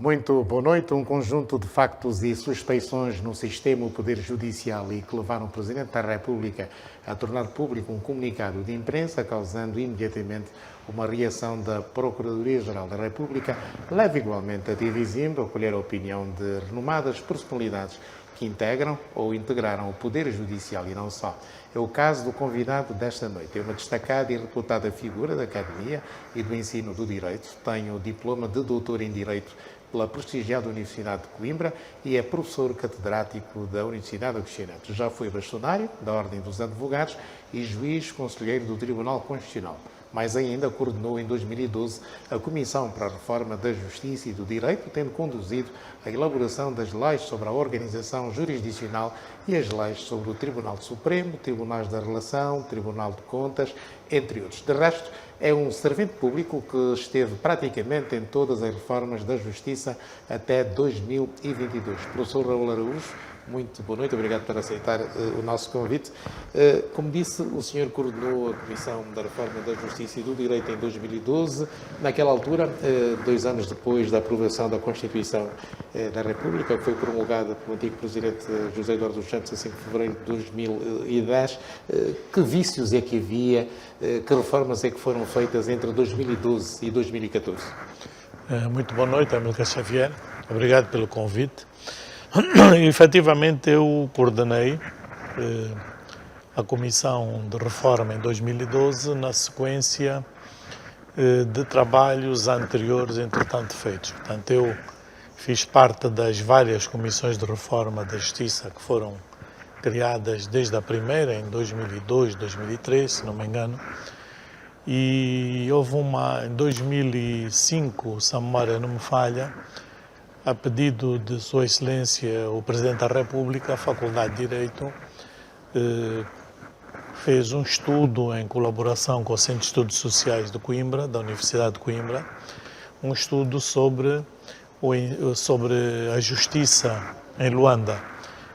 Muito boa noite. Um conjunto de factos e suspeições no sistema do Poder Judicial e que levaram o Presidente da República a tornar público um comunicado de imprensa, causando imediatamente uma reação da Procuradoria-Geral da República, leva igualmente a Divisível a colher a opinião de renomadas personalidades que integram ou integraram o Poder Judicial e não só. É o caso do convidado desta noite. É uma destacada e reputada figura da Academia e do Ensino do Direito. Tem o diploma de doutor em Direito pela prestigiada Universidade de Coimbra e é professor catedrático da Universidade Agostinho Neto. Já foi bastonário da Ordem dos Advogados e juiz conselheiro do Tribunal Constitucional. Mais ainda, coordenou em 2012 a Comissão para a Reforma da Justiça e do Direito, tendo conduzido a elaboração das leis sobre a organização jurisdicional e as leis sobre o Tribunal Supremo, Tribunais da Relação, Tribunal de Contas, entre outros. De resto, é um servente público que esteve praticamente em todas as reformas da Justiça até 2022. Professor Raul Araújo, muito boa noite, obrigado por aceitar o nosso convite. Como disse, o senhor coordenou a Comissão da Reforma da Justiça e do Direito em 2012. Naquela altura, 2 anos depois da aprovação da Constituição da República, que foi promulgada pelo antigo Presidente José Eduardo dos Santos, a 5 de fevereiro de 2010, que vícios é que havia, que reformas é que foram feitas entre 2012 e 2014? Muito boa noite, Amílcar Xavier. Obrigado pelo convite. Efetivamente, eu coordenei a Comissão de Reforma em 2012 na sequência de trabalhos anteriores, entretanto, feitos. Portanto, eu fiz parte das várias comissões de reforma da Justiça que foram criadas desde a primeira, em 2002, 2003, se não me engano, e houve uma em 2005, se a memória não me falha, a pedido de Sua Excelência o Presidente da República, a Faculdade de Direito fez um estudo em colaboração com o Centro de Estudos Sociais de Coimbra, da Universidade de Coimbra, um estudo sobre a justiça em Luanda,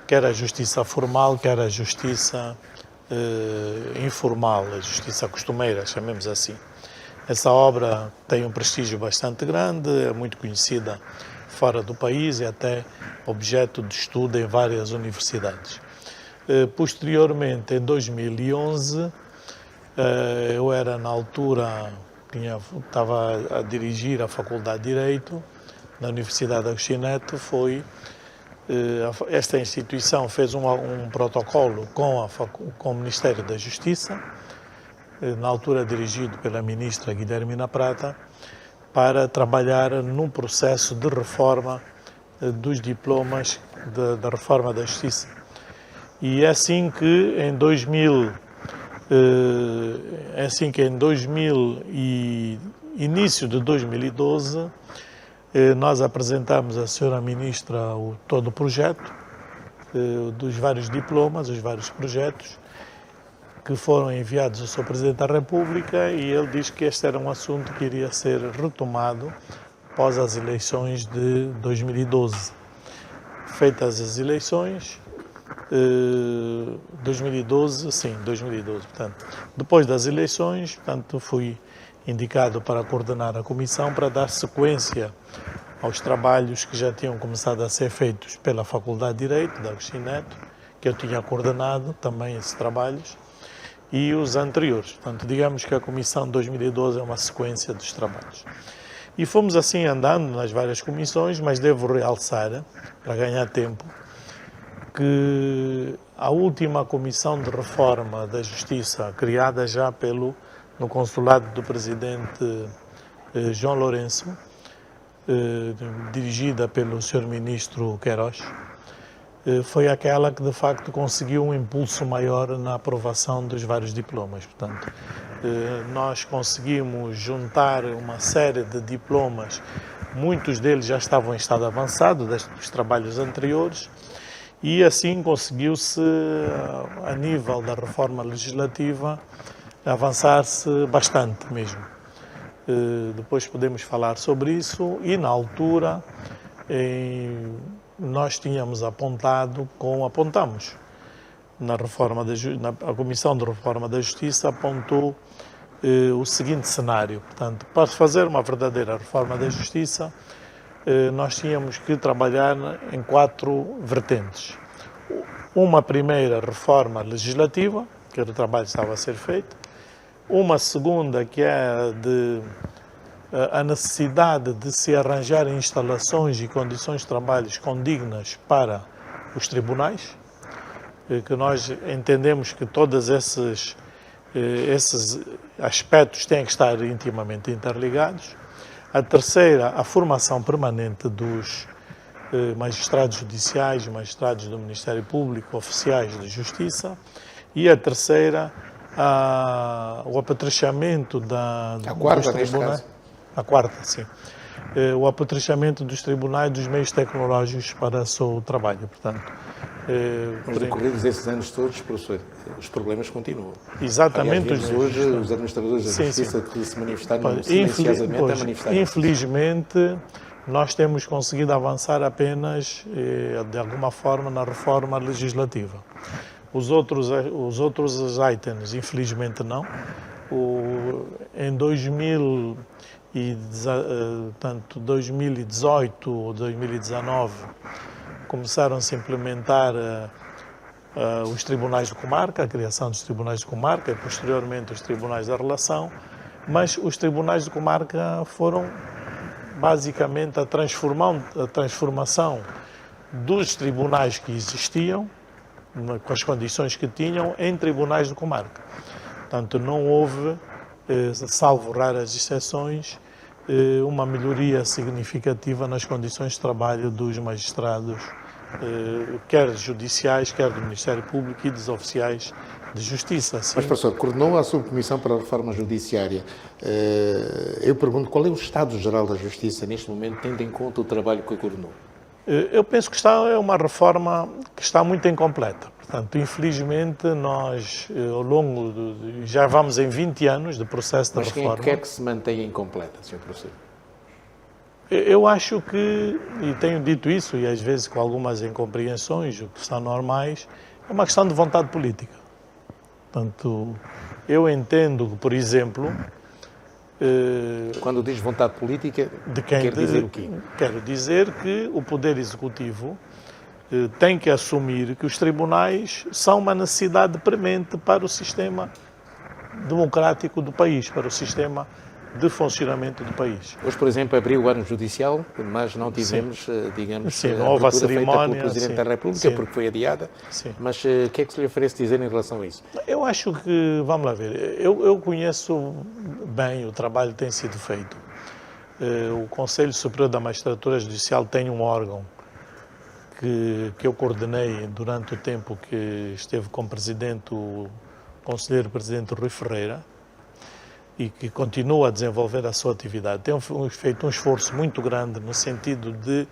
quer a justiça formal, quer a justiça informal, a justiça costumeira, chamemos assim. Essa obra tem um prestígio bastante grande, é muito conhecida fora do país e até objeto de estudo em várias universidades. Posteriormente, em 2011, eu era na altura, estava a dirigir a Faculdade de Direito na Universidade Agostinho Neto. Esta instituição fez um protocolo com o Ministério da Justiça, na altura dirigido pela ministra Guilhermina Prata, para trabalhar num processo de reforma dos diplomas da reforma da Justiça. E é assim que em 2000 e início de 2012, nós apresentamos à senhora ministra todo o projeto dos vários diplomas, os vários projetos, que foram enviados ao Sr. Presidente da República, e ele diz que este era um assunto que iria ser retomado após as eleições de 2012. Feitas as eleições, 2012, portanto, depois das eleições, portanto, fui indicado para coordenar a comissão para dar sequência aos trabalhos que já tinham começado a ser feitos pela Faculdade de Direito da Agostinho Neto, que eu tinha coordenado também esses trabalhos, e os anteriores. Portanto, digamos que a Comissão de 2012 é uma sequência dos trabalhos. E fomos assim andando nas várias comissões, mas devo realçar, para ganhar tempo, que a última Comissão de Reforma da Justiça, criada já no consulado do Presidente João Lourenço, dirigida pelo Sr. Ministro Queiroz, foi aquela que de facto conseguiu um impulso maior na aprovação dos vários diplomas. Portanto, nós conseguimos juntar uma série de diplomas, muitos deles já estavam em estado avançado dos trabalhos anteriores, e assim conseguiu-se, a nível da reforma legislativa, avançar-se bastante mesmo. Depois podemos falar sobre isso, e na altura nós tínhamos apontamos a Comissão de Reforma da Justiça apontou o seguinte cenário: portanto, para fazer uma verdadeira reforma da Justiça, nós tínhamos que trabalhar em 4 vertentes. Uma primeira reforma legislativa, que o trabalho estava a ser feito. Uma segunda, que é a necessidade de se arranjar instalações e condições de trabalho condignas para os tribunais, que nós entendemos que todos esses aspectos têm que estar intimamente interligados. A terceira, a formação permanente dos magistrados judiciais, magistrados do Ministério Público, oficiais de justiça. E a terceira, o apetrechamento dos tribunais. A quarta, sim. O apetrechamento dos tribunais dos meios tecnológicos para o seu trabalho. Portanto, mas decorridos esses anos todos, professor, os problemas continuam. Exatamente. Aliás, hoje os administradores da justiça que se manifestaram silenciosamente a manifestar. Infelizmente, nós temos conseguido avançar apenas, de alguma forma, na reforma legislativa. Os outros itens, infelizmente, não. Em 2018 ou 2019, começaram-se a implementar os tribunais de comarca, a criação dos tribunais de comarca e, posteriormente, os tribunais da relação, mas os tribunais de comarca foram basicamente a transformação dos tribunais que existiam, com as condições que tinham, em tribunais de comarca. Portanto, não houve, salvo raras exceções, uma melhoria significativa nas condições de trabalho dos magistrados, quer judiciais, quer do Ministério Público e dos oficiais de justiça. Sim. Mas, professor, coordenou a Subcomissão para a Reforma Judiciária. Eu pergunto, qual é o estado-geral da Justiça neste momento, tendo em conta o trabalho que coordenou? Eu penso que é uma reforma que está muito incompleta. Portanto, infelizmente, nós, ao longo já vamos em 20 anos de processo de reforma. Mas quem é que se mantém incompleta, Sr. Professor? Eu acho que, e tenho dito isso, e às vezes com algumas incompreensões, o que são normais, é uma questão de vontade política. Portanto, eu entendo que, por exemplo... Quando diz vontade política, quer dizer o quê? Quero dizer que o Poder Executivo tem que assumir que os tribunais são uma necessidade premente para o sistema democrático do país, para o sistema de funcionamento do país. Hoje, por exemplo, abriu o ano judicial, mas não tivemos, digamos, não houve a cerimónia feita pelo Presidente da República, porque foi adiada. Sim. Mas o que é que se lhe oferece dizer em relação a isso? Eu acho que, vamos lá ver, eu conheço bem o trabalho que tem sido feito. O Conselho Superior da Magistratura Judicial tem um órgão que eu coordenei durante o tempo que esteve como presidente, o conselheiro presidente Rui Ferreira, e que continua a desenvolver a sua atividade. Tem feito um esforço muito grande no sentido de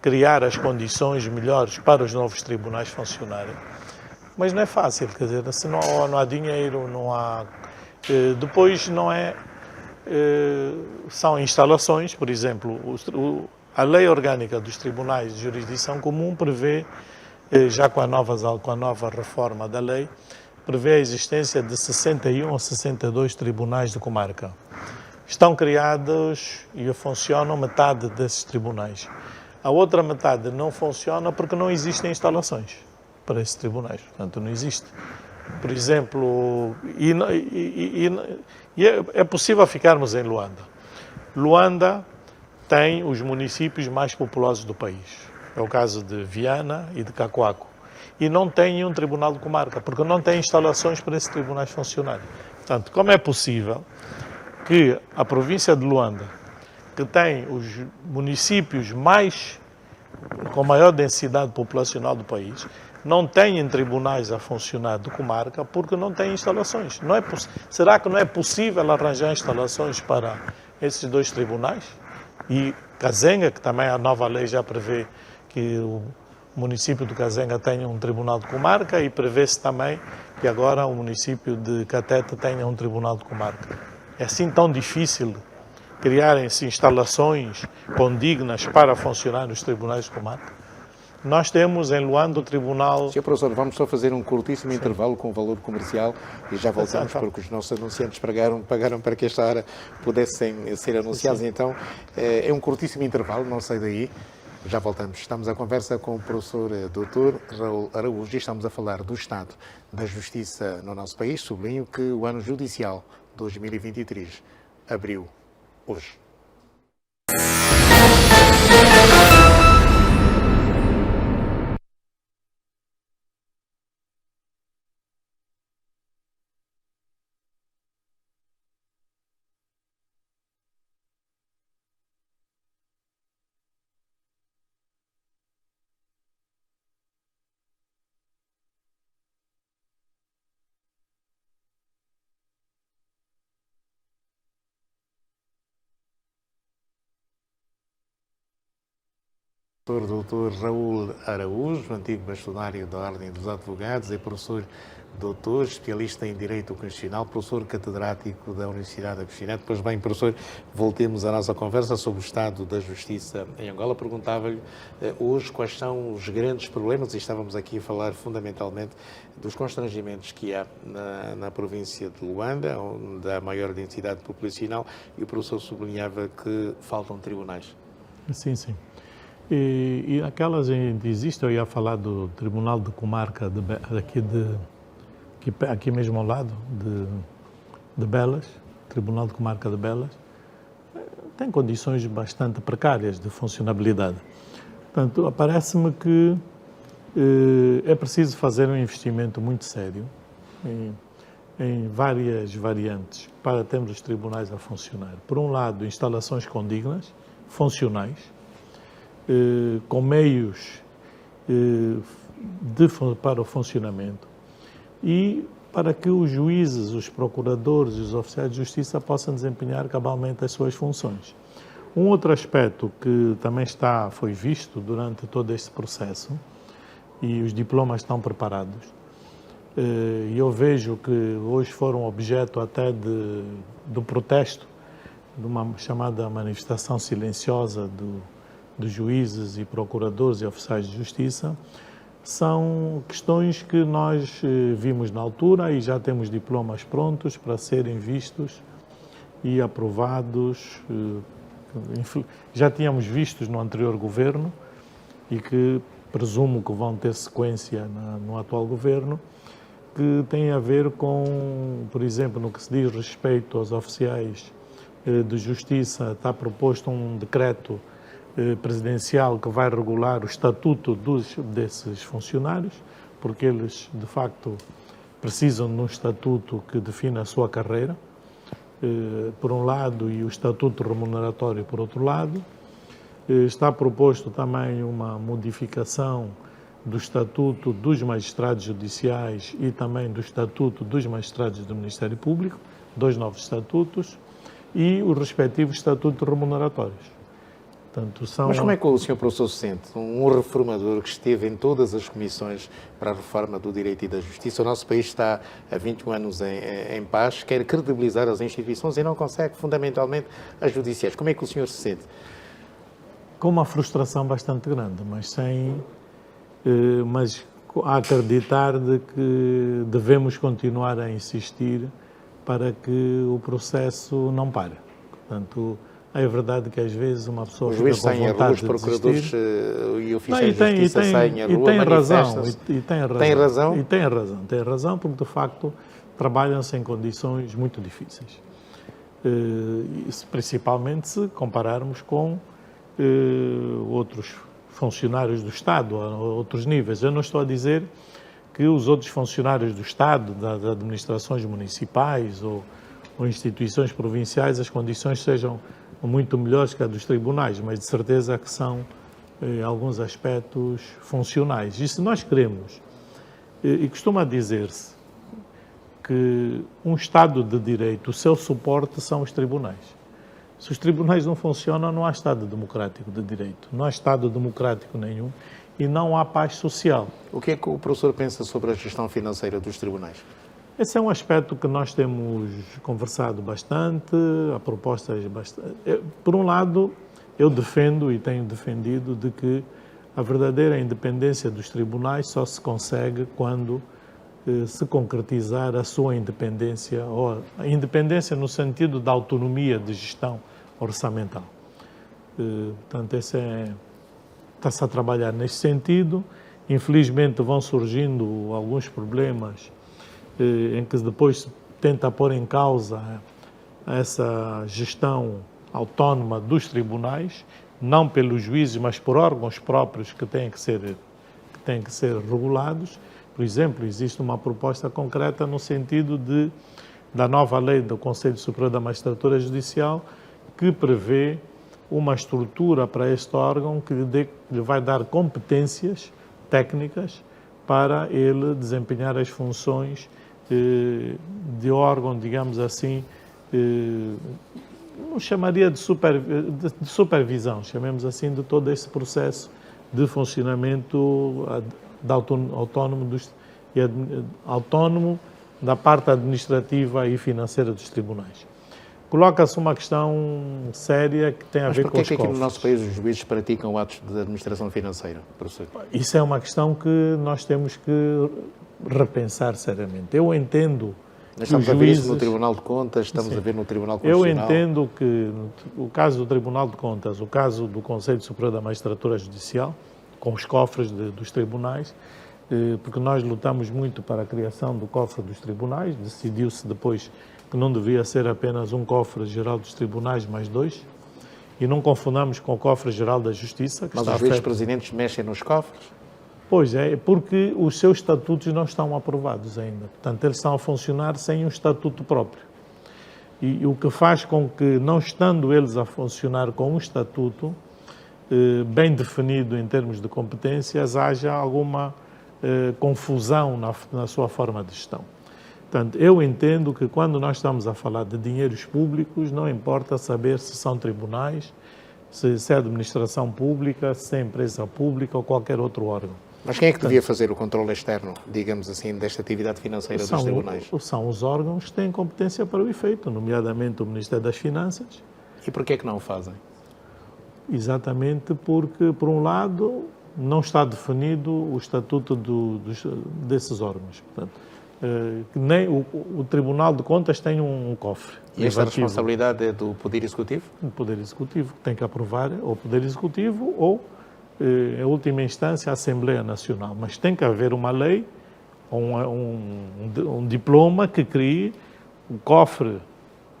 criar as condições melhores para os novos tribunais funcionarem. Mas não é fácil, quer dizer, se não há dinheiro, não há... Depois não é... São instalações, por exemplo, a Lei Orgânica dos Tribunais de Jurisdição Comum prevê, já com a nova reforma da lei, prevê a existência de 61 ou 62 tribunais de comarca. Estão criados e funcionam metade desses tribunais. A outra metade não funciona porque não existem instalações para esses tribunais. Portanto, não existe. Por exemplo, é possível ficarmos em Luanda. Luanda tem os municípios mais populosos do país. É o caso de Viana e de Cacoaco. E não tem um tribunal de comarca, porque não tem instalações para esses tribunais funcionarem. Portanto, como é possível que a província de Luanda, que tem os municípios com maior densidade populacional do país, não tenham tribunais a funcionar de comarca porque não têm instalações? Será que não é possível arranjar instalações para esses 2 tribunais? E Kazenga, que também a nova lei já prevê que o município de Kazenga tenha um tribunal de comarca, e prevê-se também que agora o município de Catete tenha um tribunal de comarca. É assim tão difícil criarem-se instalações condignas para funcionar nos tribunais de comarca? Nós temos em Luanda o Tribunal... Sr. Professor, vamos só fazer um curtíssimo intervalo com o valor comercial e já voltamos, porque os nossos anunciantes pagaram para que esta hora pudessem ser anunciados. Então, é um curtíssimo intervalo, não sai daí. Já voltamos. Estamos à conversa com o professor Dr. Raul Araújo e estamos a falar do estado da justiça no nosso país. Sublinho que o ano judicial 2023 abriu hoje. Dr. Raul Araújo, antigo bastonário da Ordem dos Advogados, é professor doutor, especialista em Direito Constitucional, professor catedrático da Universidade de Agostinete. Pois bem, professor, voltemos à nossa conversa sobre o estado da justiça em Angola. Perguntava-lhe hoje quais são os grandes problemas, e estávamos aqui a falar fundamentalmente dos constrangimentos que há na província de Luanda, onde há maior densidade populacional, e o professor sublinhava que faltam tribunais. Sim, sim. E aquelas existe, eu ia falar do Tribunal de Comarca aqui mesmo ao lado de Belas, Tribunal de Comarca de Belas, tem condições bastante precárias de funcionabilidade. Portanto, parece-me que é preciso fazer um investimento muito sério em várias variantes para termos os tribunais a funcionar. Por um lado, instalações condignas, funcionais, com meios para o funcionamento e para que os juízes, os procuradores e os oficiais de justiça possam desempenhar cabalmente as suas funções. Um outro aspecto que também foi visto durante todo este processo, e os diplomas estão preparados, e eu vejo que hoje foram objeto até do protesto, de uma chamada manifestação silenciosa dos juízes e procuradores e oficiais de justiça, são questões que nós vimos na altura e já temos diplomas prontos para serem vistos e aprovados. Já tínhamos vistos no anterior governo e que presumo que vão ter sequência no atual governo, que tem a ver com, por exemplo, no que se diz respeito aos oficiais de justiça, está proposto um decreto presidencial que vai regular o estatuto desses funcionários, porque eles, de facto, precisam de um estatuto que defina a sua carreira, por um lado, e o estatuto remuneratório, por outro lado. Está proposto também uma modificação do estatuto dos magistrados judiciais e também do estatuto dos magistrados do Ministério Público, 2 novos estatutos, e os respectivos estatutos remuneratórios. Portanto, Mas como é que o Sr. Professor se sente? Um reformador que esteve em todas as comissões para a reforma do direito e da justiça. O nosso país está há 21 anos em paz, quer credibilizar as instituições e não consegue, fundamentalmente, as judiciais. Como é que o senhor se sente? Com uma frustração bastante grande, mas a acreditar de que devemos continuar a insistir para que o processo não pare. Portanto, é verdade que às vezes uma pessoa fica com vontade de desistir. Os procuradores e oficiais de justiça saem à rua, manifestam-se. Tem razão, porque de facto trabalham-se em condições muito difíceis. Principalmente se compararmos com outros funcionários do Estado, a outros níveis. Eu não estou a dizer que os outros funcionários do Estado, das administrações municipais ou instituições provinciais, as condições sejam muito melhores que a dos tribunais, mas de certeza que são alguns aspectos funcionais. E se nós queremos, e costuma dizer-se que um Estado de Direito, o seu suporte são os tribunais. Se os tribunais não funcionam, não há Estado democrático de Direito, não há Estado democrático nenhum e não há paz social. O que é que o professor pensa sobre a gestão financeira dos tribunais? Esse é um aspecto que nós temos conversado bastante, há propostas bastante... Por um lado, eu defendo e tenho defendido de que a verdadeira independência dos tribunais só se consegue quando se concretizar a sua independência, ou a independência no sentido da autonomia de gestão orçamental. Portanto, está-se a trabalhar nesse sentido. Infelizmente vão surgindo alguns problemas em que depois se tenta pôr em causa essa gestão autónoma dos tribunais, não pelos juízes, mas por órgãos próprios que têm que ser regulados. Por exemplo, existe uma proposta concreta no sentido da nova lei do Conselho Superior da Magistratura Judicial, que prevê uma estrutura para este órgão que lhe vai dar competências técnicas para ele desempenhar as funções de órgão, digamos assim, não chamaria de supervisão, chamemos assim, de todo esse processo de funcionamento autónomo da parte administrativa e financeira dos tribunais. Coloca-se uma questão séria que tem a ver com os cofres. Mas porquê é que aqui no nosso país os juízes praticam atos de administração financeira, professor? Isso é uma questão que nós temos que repensar seriamente. Eu entendo Nós estamos a ver isso no Tribunal de Contas, estamos a ver no Tribunal Constitucional. Eu entendo que o caso do Tribunal de Contas, o caso do Conselho Superior da Magistratura Judicial, com os cofres dos tribunais, porque nós lutamos muito para a criação do cofre dos tribunais, decidiu-se depois que não devia ser apenas um cofre geral dos tribunais, mais dois, e não confundamos com o cofre geral da Justiça. Mas os vice-presidentes mexem nos cofres? Pois é, porque os seus estatutos não estão aprovados ainda. Portanto, eles estão a funcionar sem um estatuto próprio. E o que faz com que, não estando eles a funcionar com um estatuto bem definido em termos de competências, haja alguma confusão na sua forma de gestão. Portanto, eu entendo que quando nós estamos a falar de dinheiros públicos, não importa saber se são tribunais, se é administração pública, se é empresa pública ou qualquer outro órgão. Mas quem é que devia fazer o controle externo, digamos assim, desta atividade financeira dos tribunais? São os órgãos que têm competência para o efeito, nomeadamente o Ministério das Finanças. E porquê é que não o fazem? Exatamente porque, por um lado, não está definido o estatuto desses órgãos. Portanto, nem o Tribunal de Contas tem um cofre. E esta responsabilidade é do Poder Executivo? O Poder Executivo, que tem que aprovar, ou o Poder Executivo ou, em última instância, a Assembleia Nacional. Mas tem que haver uma lei, um diploma que crie o cofre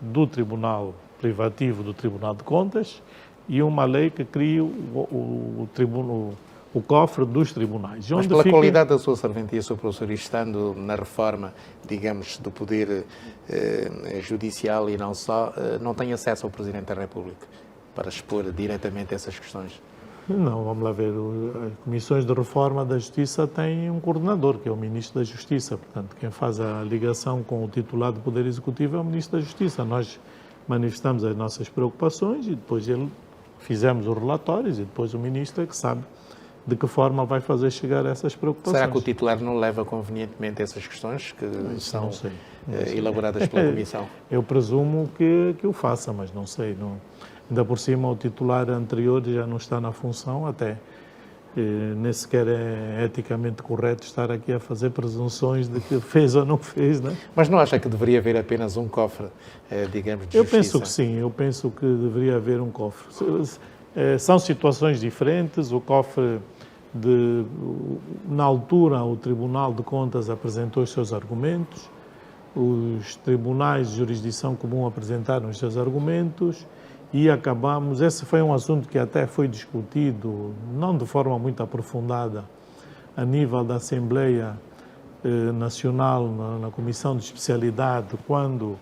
do Tribunal Privativo do Tribunal de Contas e uma lei que crie o cofre dos tribunais. Mas pela qualidade da sua serventia, Sr. Professor, e estando na reforma, digamos, do Poder Judicial e não só, não tem acesso ao Presidente da República para expor diretamente essas questões? Não, vamos lá ver. As comissões de reforma da Justiça têm um coordenador, que é o Ministro da Justiça. Portanto, quem faz a ligação com o titular do Poder Executivo é o Ministro da Justiça. Nós manifestamos as nossas preocupações e depois fizemos os relatórios e depois o Ministro é que sabe de que forma vai fazer chegar essas preocupações. Será que o titular não leva convenientemente essas questões que são não sei. elaboradas pela Comissão? Eu presumo que o faça, mas não sei. Ainda por cima, o titular anterior já não está na função, até nem sequer é eticamente correto estar aqui a fazer presunções de que fez ou não fez, não é? Mas não acha que deveria haver apenas um cofre, digamos, de justiça? Eu penso que sim, eu penso que deveria haver um cofre. São situações diferentes, o cofre, na altura, o Tribunal de Contas apresentou os seus argumentos, os tribunais de jurisdição comum apresentaram os seus argumentos e acabamos, esse foi um assunto que até foi discutido, não de forma muito aprofundada, a nível da Assembleia Nacional, na Comissão de Especialidade, quando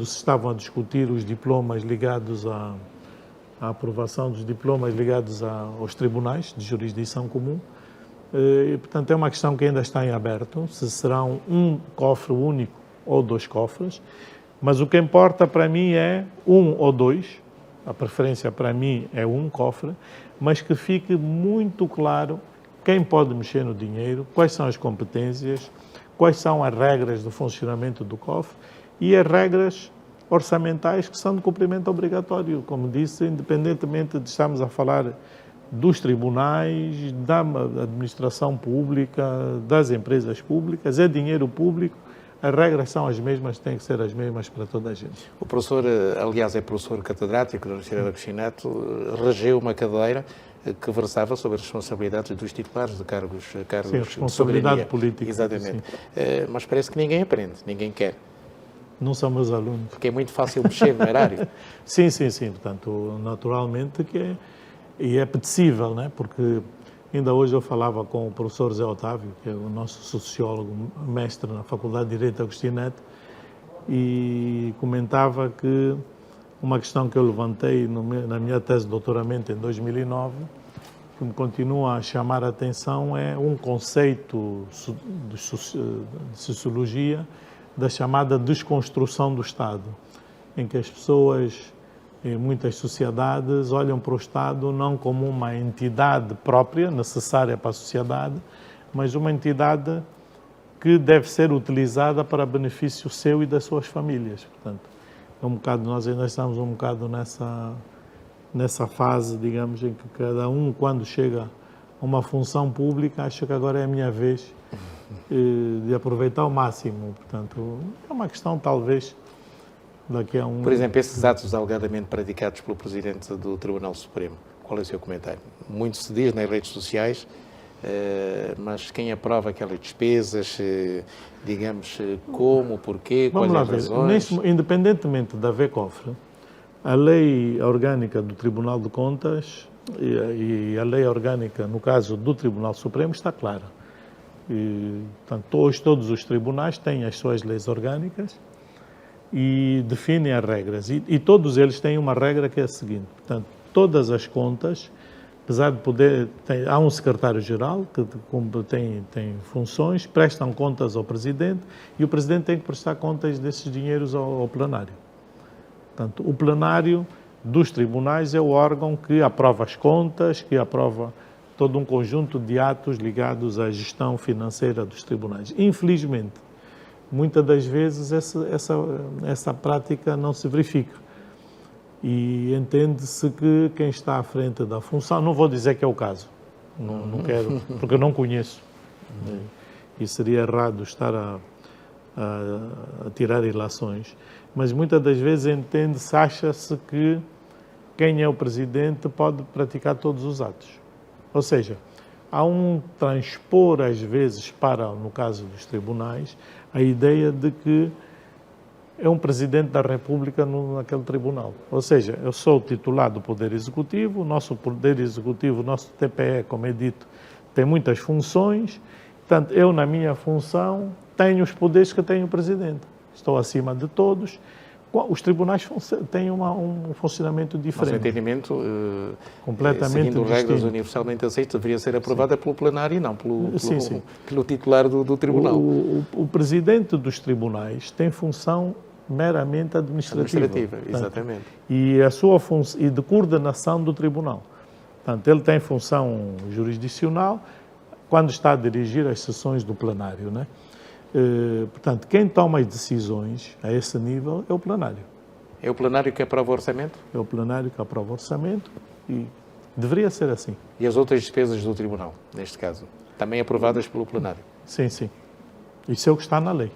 se estavam a discutir os diplomas ligados à aprovação dos diplomas ligados aos tribunais de jurisdição comum. E, portanto, é uma questão que ainda está em aberto, se será um cofre único ou dois cofres, mas o que importa para mim é um ou dois, a preferência para mim é um cofre, mas que fique muito claro quem pode mexer no dinheiro, quais são as competências, quais são as regras do funcionamento do cofre e as regras orçamentais que são de cumprimento obrigatório. Como disse, independentemente de estarmos a falar dos tribunais, da administração pública, das empresas públicas, é dinheiro público, as regras são as mesmas, têm que ser as mesmas para toda a gente. O professor, aliás, é professor catedrático da Universidade de Agostinho Neto, regeu uma cadeira que versava sobre as responsabilidades dos titulares de cargos Sim, responsabilidade política. Exatamente. Mas parece que ninguém aprende, ninguém quer. Não são meus alunos. Porque é muito fácil mexer no erário. Sim. Portanto, naturalmente que é apetecível, né? Porque ainda hoje eu falava com o professor Zé Otávio, que é o nosso sociólogo, mestre na Faculdade de Direito Agostinho Neto, e comentava que uma questão que eu levantei na minha tese de doutoramento em 2009, que me continua a chamar a atenção, é um conceito de sociologia da chamada desconstrução do Estado, em que as pessoas, em muitas sociedades, olham para o Estado não como uma entidade própria, necessária para a sociedade, mas uma entidade que deve ser utilizada para benefício seu e das suas famílias. Portanto, nós ainda estamos um bocado nessa fase, digamos, em que cada um, quando chega a uma função pública, acha que agora é a minha vez de aproveitar ao máximo. Portanto, é uma questão, talvez, daqui a um... Por exemplo, esses atos alegadamente praticados pelo Presidente do Tribunal Supremo, qual é o seu comentário? Muito se diz nas redes sociais, mas quem aprova aquelas despesas, digamos, como, porquê, quais as razões? Independentemente da VECOFRE, a lei orgânica do Tribunal de Contas e a lei orgânica, no caso do Tribunal Supremo, está clara. Portanto, hoje todos os tribunais têm as suas leis orgânicas e definem as regras. E todos eles têm uma regra que é a seguinte: portanto, todas as contas, apesar de há um secretário-geral que tem funções, prestam contas ao Presidente e o Presidente tem que prestar contas desses dinheiros ao plenário. Portanto, o plenário dos tribunais é o órgão que aprova as contas, que aprova todo um conjunto de atos ligados à gestão financeira dos tribunais. Infelizmente, muitas das vezes essa prática não se verifica. E entende-se que quem está à frente da função, não vou dizer que é o caso, não quero, porque eu não conheço. E seria errado estar a tirar ilações. Mas muitas das vezes acha-se que quem é o Presidente pode praticar todos os atos. Ou seja, há um transpor, às vezes, no caso dos tribunais, a ideia de que é um Presidente da República naquele tribunal. Ou seja, eu sou o titular do Poder Executivo, o nosso Poder Executivo, o nosso TPE, como é dito, tem muitas funções, portanto, eu, na minha função, tenho os poderes que tem o Presidente. Estou acima de todos. Os tribunais têm um funcionamento diferente. Nosso entendimento, completamente seguindo distinto. Regras universalmente aceitas, deveria ser aprovada pelo plenário e não Sim. pelo titular do tribunal. O Presidente dos tribunais tem função meramente administrativa. Exatamente. E a sua função e de coordenação do tribunal. Portanto, ele tem função jurisdicional quando está a dirigir as sessões do plenário, né? Portanto, quem toma as decisões a esse nível é o plenário. É o plenário que aprova o orçamento? É o plenário que aprova o orçamento e deveria ser assim. E as outras despesas do tribunal, neste caso, também aprovadas pelo plenário? Sim. Isso é o que está na lei.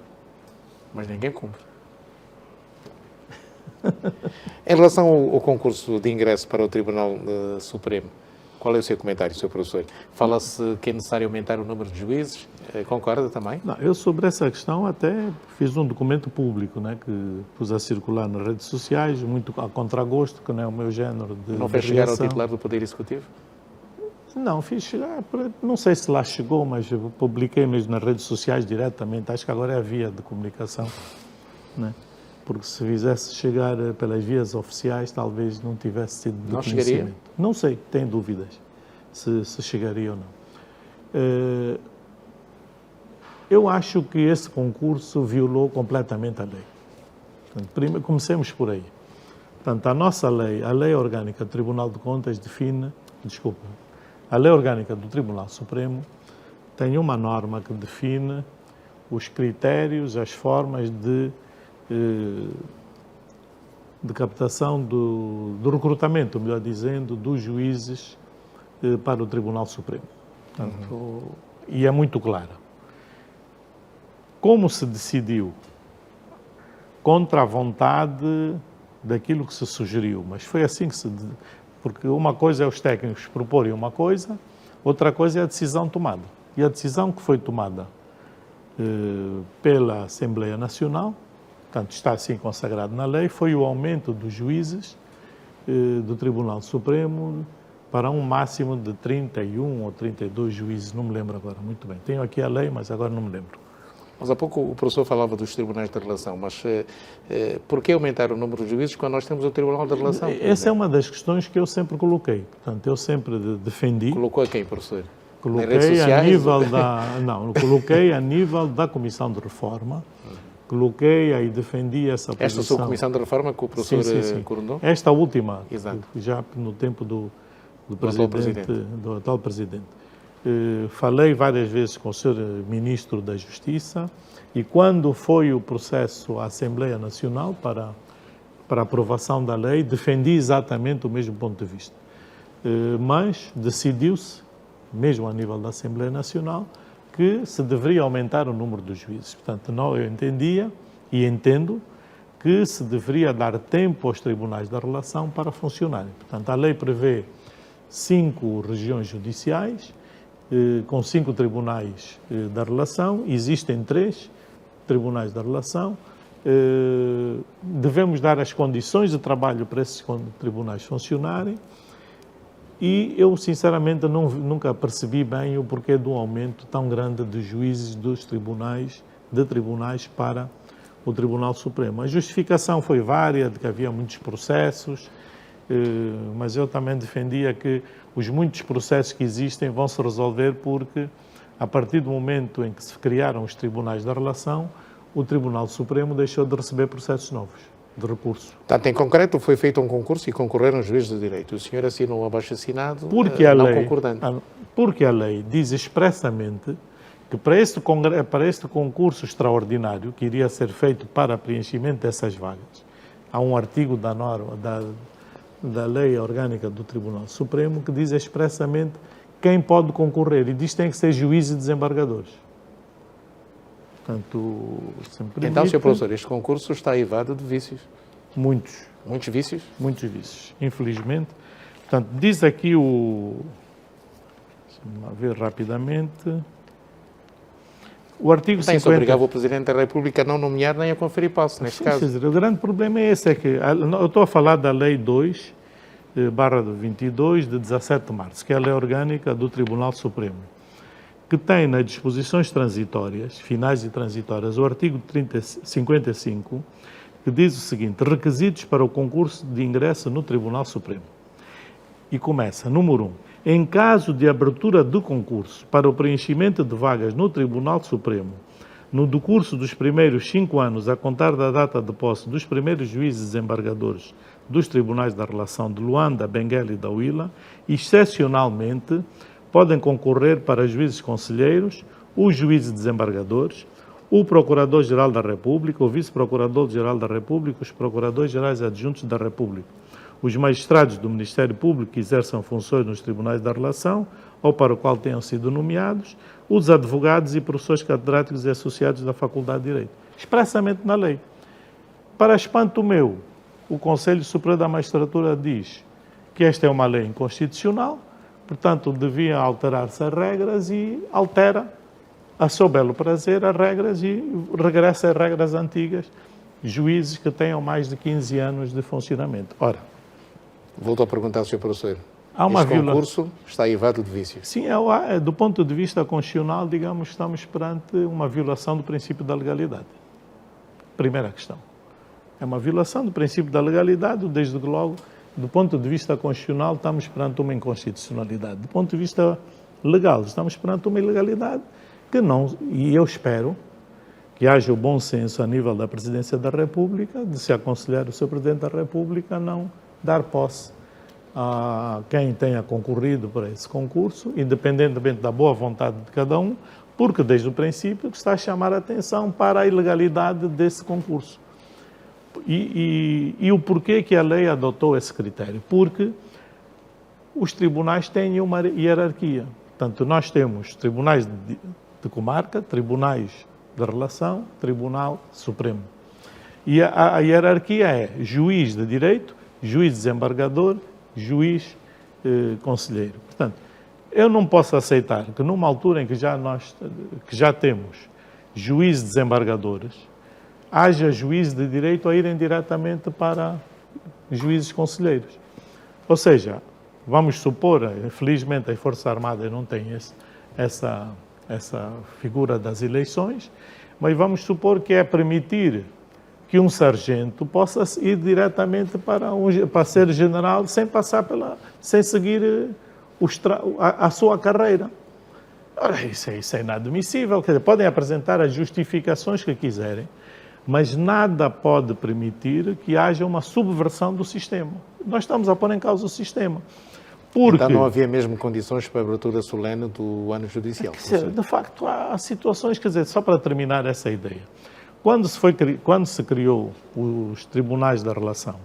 Mas ninguém cumpre. Em relação ao concurso de ingresso para o Tribunal Supremo, qual é o seu comentário, Sr. Professor? Fala-se que é necessário aumentar o número de juízes. Concorda também? Não, eu sobre essa questão até fiz um documento público, né, que pus a circular nas redes sociais, muito a contragosto, que não é o meu género de Não fez chegar ao titular do Poder Executivo? Não, fiz chegar, não sei se lá chegou, mas eu publiquei mesmo nas redes sociais diretamente, acho que agora é a via de comunicação, né? Porque se fizesse chegar pelas vias oficiais, talvez não tivesse sido de conhecimento. Chegaria? Não sei, tenho dúvidas se chegaria ou não. Eu acho que esse concurso violou completamente a lei. Portanto, comecemos por aí. Portanto, a nossa lei, a Lei Orgânica do Tribunal de Contas a Lei Orgânica do Tribunal Supremo tem uma norma que define os critérios, as formas de captação do recrutamento, melhor dizendo, dos juízes para o Tribunal Supremo. Portanto, e é muito clara. Como se decidiu contra a vontade daquilo que se sugeriu, mas foi assim que se... Porque uma coisa é os técnicos proporem uma coisa, outra coisa é a decisão tomada. E a decisão que foi tomada pela Assembleia Nacional, portanto está assim consagrado na lei, foi o aumento dos juízes do Tribunal Supremo para um máximo de 31 ou 32 juízes, não me lembro agora muito bem. Tenho aqui a lei, mas agora não me lembro. Mas há pouco o professor falava dos tribunais de relação, mas por que aumentar o número de juízes quando nós temos o Tribunal de Relação? Essa é uma das questões que eu sempre coloquei. Portanto, eu sempre defendi. Colocou a quem, professor? Coloquei a nível da... Não, coloquei a nível da Comissão de Reforma. Coloquei e defendi essa posição. Esta sua Comissão de Reforma que o professor coordenou? Esta última, exato, já no tempo do atual presidente. Falei várias vezes com o Sr. Ministro da Justiça e quando foi o processo à Assembleia Nacional para aprovação da lei, defendi exatamente o mesmo ponto de vista. Mas decidiu-se, mesmo a nível da Assembleia Nacional, que se deveria aumentar o número dos juízes. Portanto, eu entendia e entendo que se deveria dar tempo aos tribunais da relação para funcionarem. Portanto, a lei prevê 5 regiões judiciais, com 5 tribunais da relação, existem 3 tribunais da relação, devemos dar as condições de trabalho para esses tribunais funcionarem e eu, sinceramente, nunca percebi bem o porquê do aumento tão grande de juízes dos tribunais, de tribunais para o Tribunal Supremo. A justificação foi vária, de que havia muitos processos, mas eu também defendia que os muitos processos que existem vão se resolver porque, a partir do momento em que se criaram os tribunais da relação, o Tribunal Supremo deixou de receber processos novos, de recurso. Portanto, em concreto, foi feito um concurso e concorreram juízes de direito. O senhor assinou um abaixo-assinado não concordando. Porque a lei diz expressamente que para este concurso extraordinário, que iria ser feito para preenchimento dessas vagas, há um artigo da norma, da Lei Orgânica do Tribunal Supremo que diz expressamente quem pode concorrer e diz que tem que ser juízes e desembargadores. Portanto, se me permite... Então, Sr. Professor, este concurso está aivado de vícios. Muitos. Muitos vícios? Muitos vícios, infelizmente. Portanto, diz aqui Deixa-me ver rapidamente... O artigo 50... Isso obrigava o Presidente da República a não nomear nem a conferir posse, neste caso. Dizer, o grande problema é esse, é que eu estou a falar da Lei 2/22, de 17 de março, que é a Lei Orgânica do Tribunal Supremo, que tem nas disposições transitórias, finais e transitórias, o artigo 55, que diz o seguinte: requisitos para o concurso de ingresso no Tribunal Supremo. E começa, número 1. Em caso de abertura do concurso para o preenchimento de vagas no Tribunal Supremo, no decurso dos primeiros 5 anos, a contar da data de posse dos primeiros juízes desembargadores dos Tribunais da Relação de Luanda, Benguela e da Huila, excepcionalmente, podem concorrer para juízes conselheiros, os juízes desembargadores, o Procurador-Geral da República, o Vice-Procurador-Geral da República, os Procuradores-Gerais Adjuntos da República, os magistrados do Ministério Público que exerçam funções nos tribunais da relação ou para o qual tenham sido nomeados, os advogados e professores catedráticos e associados da Faculdade de Direito. Expressamente na lei. Para espanto meu, o Conselho Superior da Magistratura diz que esta é uma lei inconstitucional, portanto, deviam alterar-se as regras e altera, a seu belo prazer, as regras e regressa às regras antigas, juízes que tenham mais de 15 anos de funcionamento. Ora, volto a perguntar ao Sr. Professor. Este concurso está aivado de vícios. Sim, do ponto de vista constitucional, digamos, estamos perante uma violação do princípio da legalidade. Primeira questão. É uma violação do princípio da legalidade, desde logo, do ponto de vista constitucional, estamos perante uma inconstitucionalidade. Do ponto de vista legal, estamos perante uma ilegalidade que não... E eu espero que haja o bom senso a nível da Presidência da República de se aconselhar o Sr. Presidente da República a não dar posse a quem tenha concorrido para esse concurso, independentemente da boa vontade de cada um, porque desde o princípio está a chamar a atenção para a ilegalidade desse concurso. E o porquê que a lei adotou esse critério? Porque os tribunais têm uma hierarquia. Portanto, nós temos tribunais de comarca, tribunais de relação, Tribunal Supremo. E a hierarquia é juiz de direito, juiz desembargador, juiz conselheiro. Portanto, eu não posso aceitar que numa altura em que já temos juízes desembargadores, haja juízes de direito a irem diretamente para juízes conselheiros. Ou seja, vamos supor, infelizmente a Força Armada não tem essa figura das eleições, mas vamos supor que é permitir que um sargento possa ir diretamente para ser general sem seguir a sua carreira. Ora, isso é inadmissível. Quer dizer, podem apresentar as justificações que quiserem, mas nada pode permitir que haja uma subversão do sistema. Nós estamos a pôr em causa o sistema. Então não havia mesmo condições para a abertura solene do ano judicial? De facto, há situações, quer dizer, só para terminar essa ideia. Quando se criou os tribunais da relação,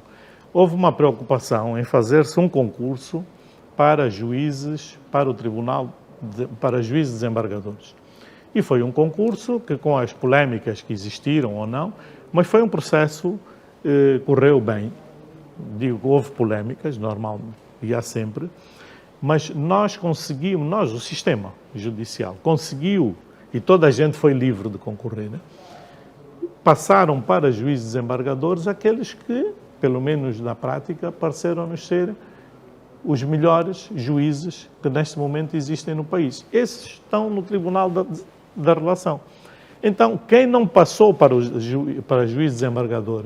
houve uma preocupação em fazer-se um concurso para juízes, para juízes desembargadores. E foi um concurso que, com as polémicas que existiram ou não, mas foi um processo que correu bem. Digo, houve polémicas, normal, e há sempre, mas o sistema judicial, conseguiu, e toda a gente foi livre de concorrer, né? Passaram para juízes desembargadores aqueles que, pelo menos na prática, pareceram-nos ser os melhores juízes que neste momento existem no país. Esses estão no Tribunal da Relação. Então, quem não passou para juiz desembargador,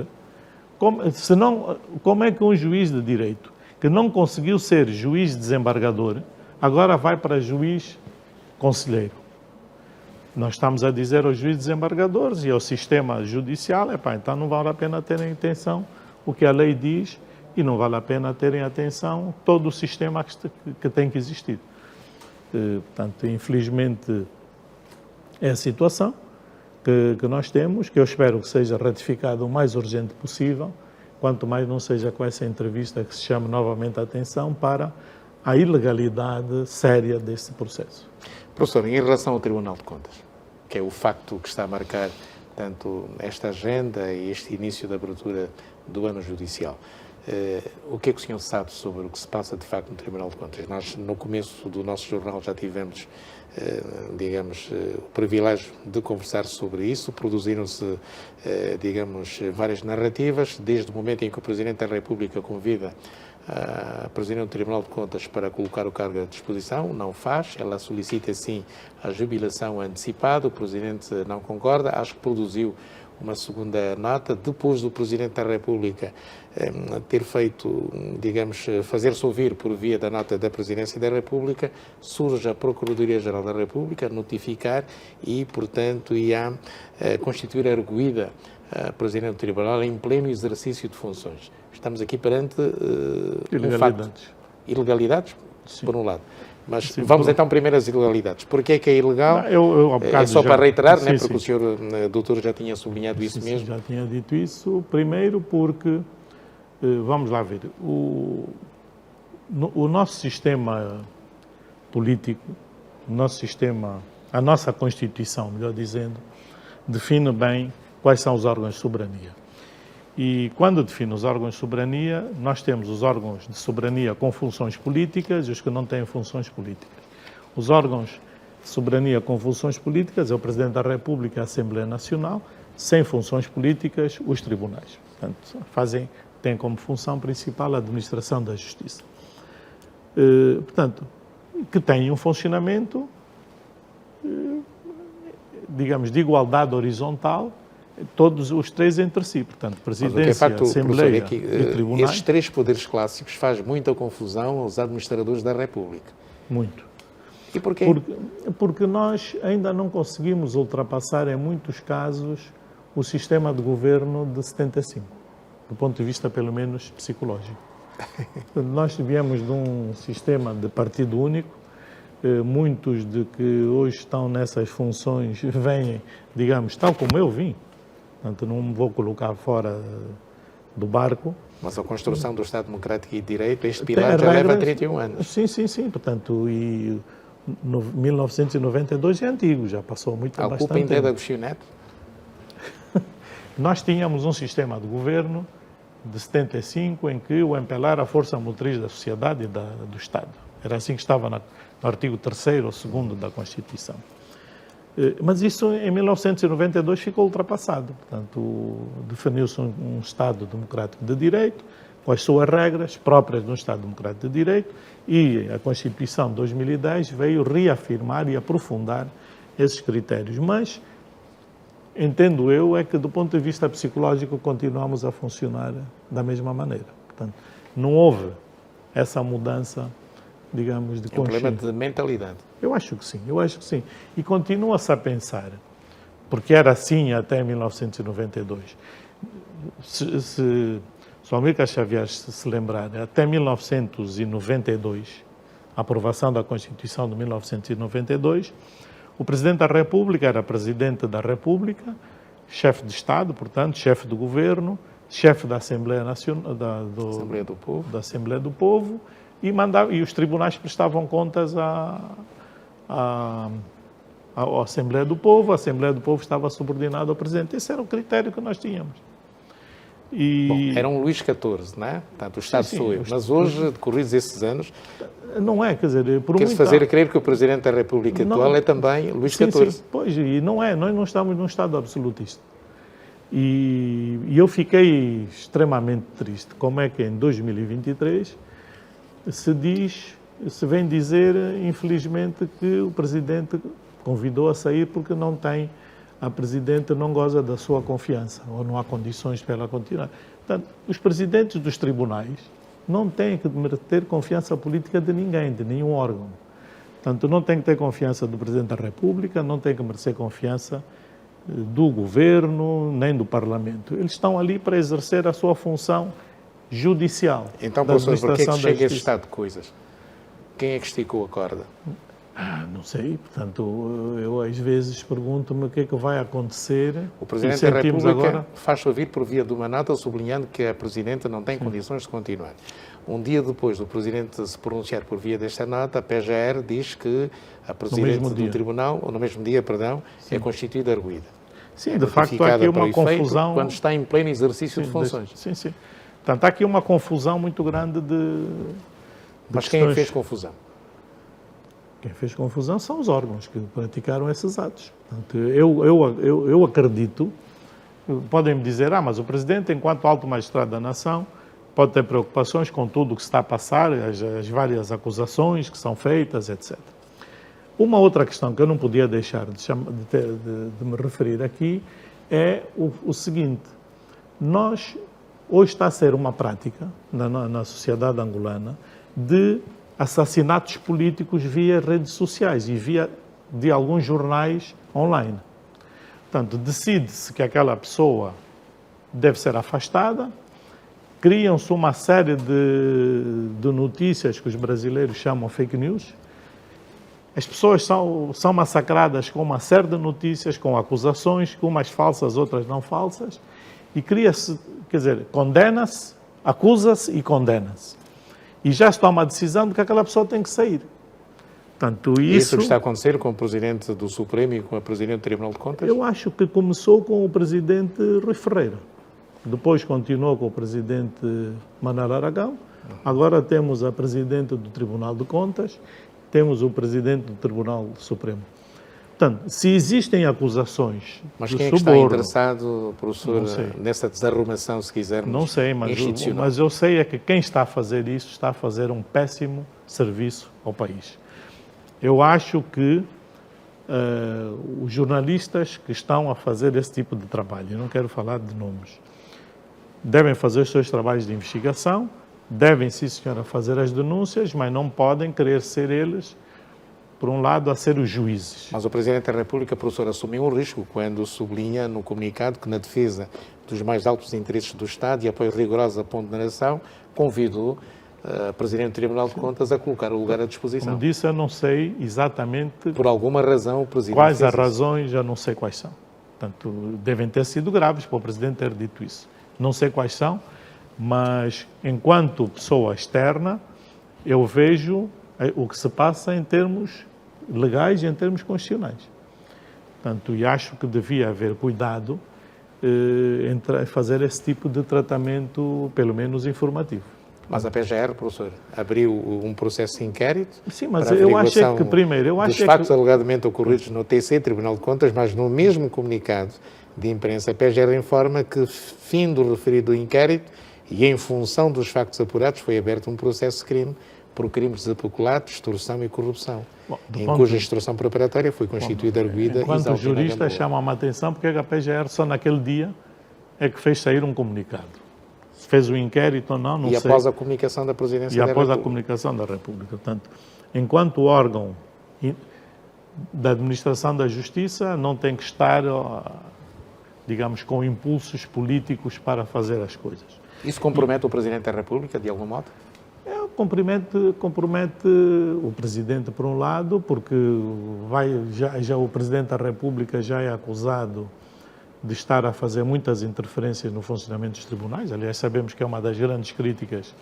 como é que um juiz de direito que não conseguiu ser juiz desembargador, agora vai para juiz conselheiro? Nós estamos a dizer aos juízes desembargadores e ao sistema judicial, então não vale a pena terem atenção o que a lei diz e não vale a pena terem atenção todo o sistema que tem que existir. Portanto, infelizmente, é a situação que nós temos, que eu espero que seja ratificada o mais urgente possível, quanto mais não seja com essa entrevista que se chame novamente a atenção para a ilegalidade séria desse processo. Professor, em relação ao Tribunal de Contas, que é o facto que está a marcar tanto esta agenda e este início da abertura do ano judicial, o que é que o senhor sabe sobre o que se passa de facto no Tribunal de Contas? Nós, no começo do nosso jornal, já tivemos, o privilégio de conversar sobre isso. Produziram-se, várias narrativas, desde o momento em que o Presidente da República convida a Presidente do Tribunal de Contas para colocar o cargo à disposição, não faz. Ela solicita, sim, a jubilação antecipada. O Presidente não concorda. Acho que produziu uma segunda nota, depois do Presidente da República ter feito, fazer-se ouvir por via da nota da Presidência da República, surge a Procuradoria-Geral da República a notificar e, portanto, ia constituir arguida a Presidente do Tribunal em pleno exercício de funções. Estamos aqui perante ilegalidades, sim, por um lado. Mas sim, vamos então primeiro às ilegalidades. Porquê é que é ilegal? É só para reiterar, sim, porque o senhor doutor já tinha sublinhado isso mesmo. Já tinha dito isso. Primeiro porque, vamos lá ver, o nosso sistema político, a nossa Constituição, melhor dizendo, define bem quais são os órgãos de soberania. E quando define os órgãos de soberania, nós temos os órgãos de soberania com funções políticas e os que não têm funções políticas. Os órgãos de soberania com funções políticas é o Presidente da República e a Assembleia Nacional, sem funções políticas, os tribunais. Portanto, têm como função principal a administração da justiça. Portanto, que têm um funcionamento, de igualdade horizontal, todos os três entre si, portanto, Presidência, facto, Assembleia e Tribunais. Esses três poderes clássicos faz muita confusão aos administradores da República. Muito. E porquê? Porque nós ainda não conseguimos ultrapassar, em muitos casos, o sistema de governo de 75, do ponto de vista, pelo menos, psicológico. Nós viemos de um sistema de partido único, muitos de que hoje estão nessas funções vêm, tal como eu vim, portanto não me vou colocar fora do barco, Mas a construção do Estado Democrático e de Direito, este pilar já leva 31 anos. Sim. Portanto, e 1992 é antigo, já passou bastante tempo. A culpa ainda é de Agostinho Neto? Nós tínhamos um sistema de governo de 75 em que o MPLA era a força motriz da sociedade e do Estado. Era assim que estava no artigo 3º ou 2º da Constituição. Mas isso, em 1992, ficou ultrapassado. Portanto, definiu-se um Estado democrático de direito, com as suas regras próprias de um Estado democrático de direito, e a Constituição de 2010 veio reafirmar e aprofundar esses critérios. Mas, entendo eu, é que do ponto de vista psicológico continuamos a funcionar da mesma maneira. Portanto, não houve essa mudança, digamos, de consciência. É um problema de mentalidade. Eu acho que sim. E continua-se a pensar, porque era assim até 1992. Se o Amílcar Xavier se lembrar, até 1992, a aprovação da Constituição de 1992, o Presidente da República era Presidente da República, chefe de Estado, portanto, chefe do Governo, chefe da Assembleia Nacional, da Assembleia do Povo, e os tribunais prestavam contas à Assembleia do Povo, a Assembleia do Povo estava subordinada ao Presidente. Esse era o critério que nós tínhamos. Bom, era um Luís XIV, não é? Portanto, o Estado sou eu. Mas hoje, decorridos esses anos... Não é, quer dizer... Quer-se fazer a crer que o Presidente da República atual é também Luís XIV. Sim, pois, e não é. Nós não estamos num Estado absolutista. E eu fiquei extremamente triste. Como é que em 2023 se vem dizer, infelizmente, que o Presidente convidou a sair porque a Presidente não goza da sua confiança, ou não há condições para ela continuar. Portanto, os Presidentes dos tribunais não têm que ter confiança política de ninguém, de nenhum órgão. Portanto, não têm que ter confiança do Presidente da República, não têm que merecer confiança do Governo, nem do Parlamento. Eles estão ali para exercer a sua função judicial. Então, professor, por que é que chega a este estado de coisas? Quem é que esticou a corda? Não sei, portanto, eu às vezes pergunto-me o que é que vai acontecer. O Presidente da República faz ouvir por via de uma nota sublinhando que a Presidente não tem condições de continuar. Um dia depois do Presidente se pronunciar por via desta nota, a PGR diz que a Presidente do Tribunal, ou no mesmo dia, perdão, é constituída arguida. Sim, de facto há aqui uma confusão... Quando está em pleno exercício de funções. Sim. Portanto, há aqui uma confusão muito grande de Mas questões... quem fez confusão? Quem fez confusão são os órgãos que praticaram esses atos. Portanto, eu acredito, podem-me dizer, mas o Presidente, enquanto alto magistrado da nação, pode ter preocupações com tudo o que está a passar, as várias acusações que são feitas, etc. Uma outra questão que eu não podia deixar de me referir aqui é o seguinte: hoje está a ser uma prática na sociedade angolana de assassinatos políticos via redes sociais e via de alguns jornais online. Portanto, decide-se que aquela pessoa deve ser afastada, criam-se uma série de notícias que os brasileiros chamam fake news. As pessoas são massacradas com uma série de notícias, com acusações, umas falsas, outras não falsas, e cria-se, quer dizer, condena-se, acusa-se e condena-se. E já se toma a decisão de que aquela pessoa tem que sair. Portanto, isso que está a acontecer com o Presidente do Supremo e com a Presidente do Tribunal de Contas? Eu acho que começou com o Presidente Rui Ferreira. Depois continuou com o Presidente Manuel Aragão. Agora temos a Presidente do Tribunal de Contas, temos o Presidente do Tribunal Supremo. Portanto, se existem acusações mas quem é que está interessado, professor, nessa desarrumação, se quisermos, não sei, mas eu sei é que quem está a fazer isso está a fazer um péssimo serviço ao país. Eu acho que os jornalistas que estão a fazer esse tipo de trabalho, eu não quero falar de nomes, devem fazer os seus trabalhos de investigação, devem, sim senhora, fazer as denúncias, mas não podem querer ser eles, por um lado, a ser os juízes. Mas o Presidente da República, professor, assumiu um risco quando sublinha no comunicado que, na defesa dos mais altos interesses do Estado e apoio rigoroso à ponderação, convidou a Presidente do Tribunal de Contas a colocar o lugar à disposição. Como disse, eu não sei exatamente... Por alguma razão, o Presidente quais as razões, eu não sei quais são. Portanto, devem ter sido graves para o Presidente ter dito isso. Não sei quais são, Mas, enquanto pessoa externa, eu vejo o que se passa em termos legais e em termos constitucionais. Portanto, e acho que devia haver cuidado em fazer esse tipo de tratamento, pelo menos informativo. Mas a PGR, professor, abriu um processo de inquérito. Sim, mas eu achei que primeiro... dos factos alegadamente ocorridos no TC, Tribunal de Contas, mas no mesmo comunicado de imprensa, a PGR informa que, fim do referido inquérito e em função dos factos apurados, foi aberto um processo de crime por crimes de peculato, extorsão e corrupção, em cuja instrução preparatória foi constituída arguida. Enquanto jurista, chama-me a atenção porque a PGR só naquele dia é que fez sair um comunicado. Se fez o inquérito ou não, não sei. E após a comunicação da Presidência da República. E após a comunicação da República. Portanto, enquanto órgão da administração da Justiça, não tem que estar, digamos, com impulsos políticos para fazer as coisas. Isso compromete o Presidente da República, de algum modo? Compromete o Presidente, por um lado, porque já o Presidente da República já é acusado de estar a fazer muitas interferências no funcionamento dos tribunais. Aliás, sabemos que é uma das grandes críticas